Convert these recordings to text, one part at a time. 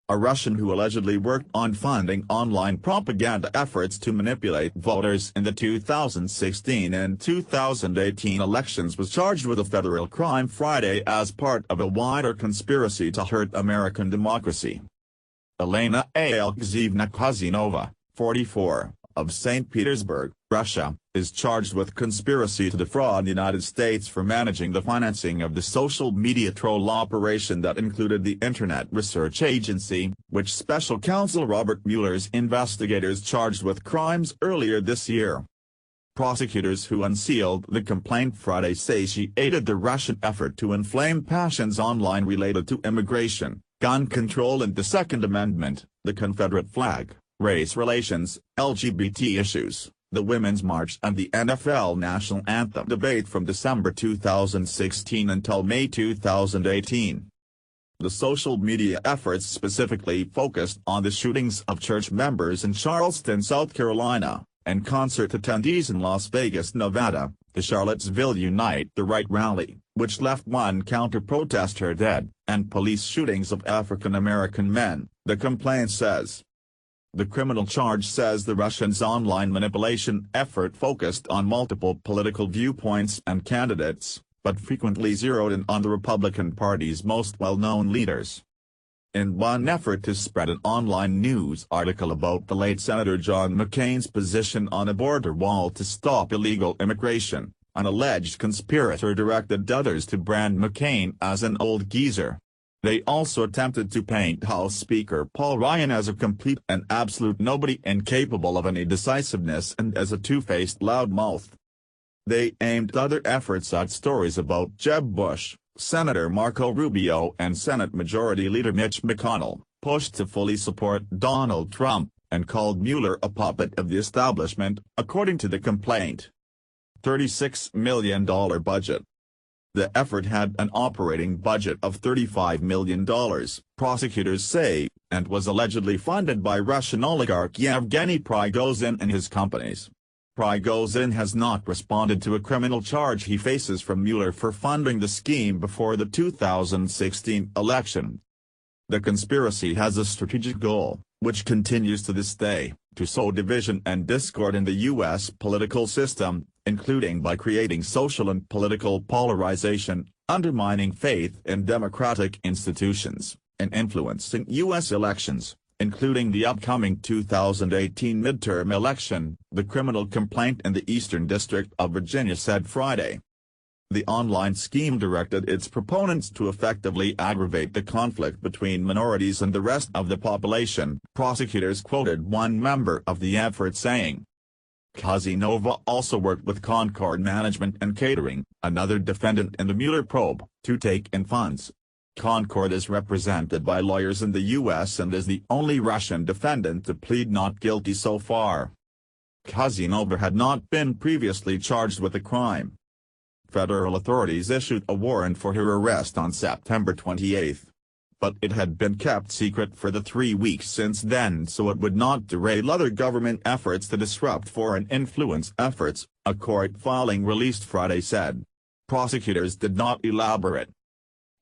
a Russian who allegedly worked on funding online propaganda efforts to manipulate voters in the 2016 and 2018 elections, was charged with a federal crime Friday as part of a wider conspiracy to hurt American democracy. Elena Alexeyevna Khazinova, 44, of St. Petersburg, Russia, is charged with conspiracy to defraud the United States for managing the financing of the social media troll operation that included the Internet Research Agency, which Special Counsel Robert Mueller's investigators charged with crimes earlier this year. Prosecutors who unsealed the complaint Friday say she aided the Russian effort to inflame passions online related to immigration, gun control and the Second Amendment, the Confederate flag, race relations, LGBT issues, the Women's March and the NFL National Anthem debate from December 2016 until May 2018. The social media efforts specifically focused on the shootings of church members in Charleston, South Carolina, and concert attendees in Las Vegas, Nevada, the Charlottesville Unite the Right rally, which left one counter-protester dead, and police shootings of African American men, the complaint says. The criminal charge says the Russians' online manipulation effort focused on multiple political viewpoints and candidates, but frequently zeroed in on the Republican Party's most well-known leaders. In one effort to spread an online news article about the late Senator John McCain's position on a border wall to stop illegal immigration, an alleged conspirator directed others to brand McCain as an old geezer. They also attempted to paint House Speaker Paul Ryan as a complete and absolute nobody incapable of any decisiveness and as a two-faced loudmouth. They aimed other efforts at stories about Jeb Bush, Senator Marco Rubio and Senate Majority Leader Mitch McConnell, pushed to fully support Donald Trump, and called Mueller a puppet of the establishment, according to the complaint. $36 million budget. The effort had an operating budget of $35 million, prosecutors say, and was allegedly funded by Russian oligarch Yevgeny Prigozhin and his companies. Prigozhin has not responded to a criminal charge he faces from Mueller for funding the scheme before the 2016 election. The conspiracy has a strategic goal, which continues to this day, to sow division and discord in the U.S. political system, including by creating social and political polarization, undermining faith in democratic institutions, and influencing U.S. elections, including the upcoming 2018 midterm election, the criminal complaint in the Eastern District of Virginia said Friday. The online scheme directed its proponents to effectively aggravate the conflict between minorities and the rest of the population, prosecutors quoted one member of the effort saying. Khazinova also worked with Concord Management and Catering, another defendant in the Mueller probe, to take in funds. Concord is represented by lawyers in the U.S. and is the only Russian defendant to plead not guilty so far. Khazinova had not been previously charged with a crime. Federal authorities issued a warrant for her arrest on September 28. But it had been kept secret for the 3 weeks since then so it would not derail other government efforts to disrupt foreign influence efforts, a court filing released Friday said. Prosecutors did not elaborate.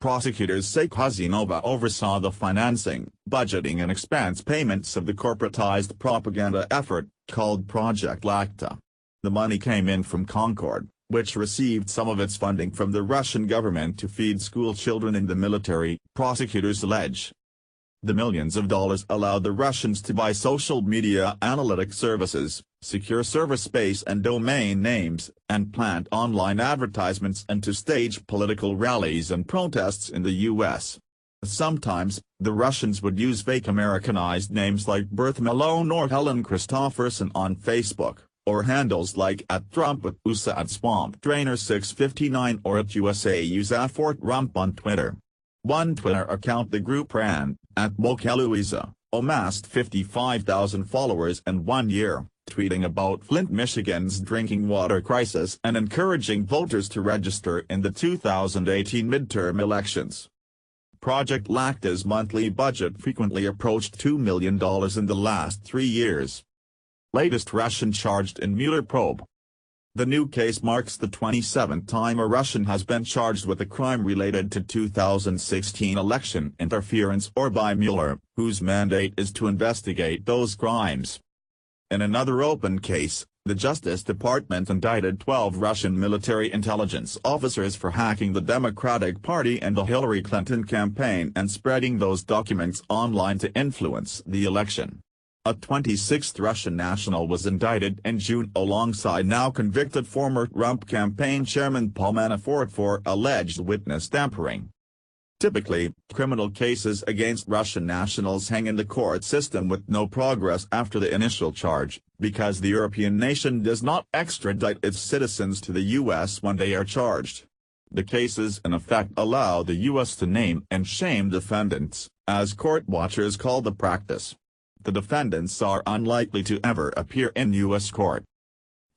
Prosecutors say Khazinova oversaw the financing, budgeting and expense payments of the corporatized propaganda effort, called Project Lacta. The money came in from Concord, which received some of its funding from the Russian government to feed school children in the military, prosecutors allege. The millions of dollars allowed the Russians to buy social media analytic services, secure server space and domain names, and plant online advertisements and to stage political rallies and protests in the U.S. Sometimes, the Russians would use fake Americanized names like Bertha Malone or Helen Christopherson on Facebook, or handles like @Trump with USA @SwampDrainer659 or @USAUSAFortRump on Twitter. One Twitter account the group ran, @WokeLouisa, amassed 55,000 followers in 1 year, tweeting about Flint, Michigan's drinking water crisis and encouraging voters to register in the 2018 midterm elections. Project Lacta's monthly budget frequently approached $2 million in the last 3 years. Latest Russian charged in Mueller probe. The new case marks the 27th time a Russian has been charged with a crime related to 2016 election interference or by Mueller, whose mandate is to investigate those crimes. In another open case, the Justice Department indicted 12 Russian military intelligence officers for hacking the Democratic Party and the Hillary Clinton campaign and spreading those documents online to influence the election. A 26th Russian national was indicted in June alongside now convicted former Trump campaign chairman Paul Manafort for alleged witness tampering. Typically, criminal cases against Russian nationals hang in the court system with no progress after the initial charge, because the European nation does not extradite its citizens to the U.S. when they are charged. The cases in effect allow the U.S. to name and shame defendants, as court watchers call the practice. The defendants are unlikely to ever appear in U.S. court.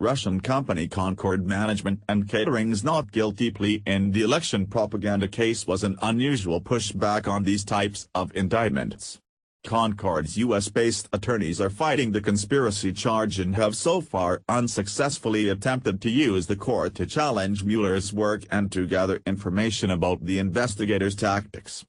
Russian company Concord Management and Catering's not guilty plea in the election propaganda case was an unusual pushback on these types of indictments. Concord's U.S.-based attorneys are fighting the conspiracy charge and have so far unsuccessfully attempted to use the court to challenge Mueller's work and to gather information about the investigators' tactics.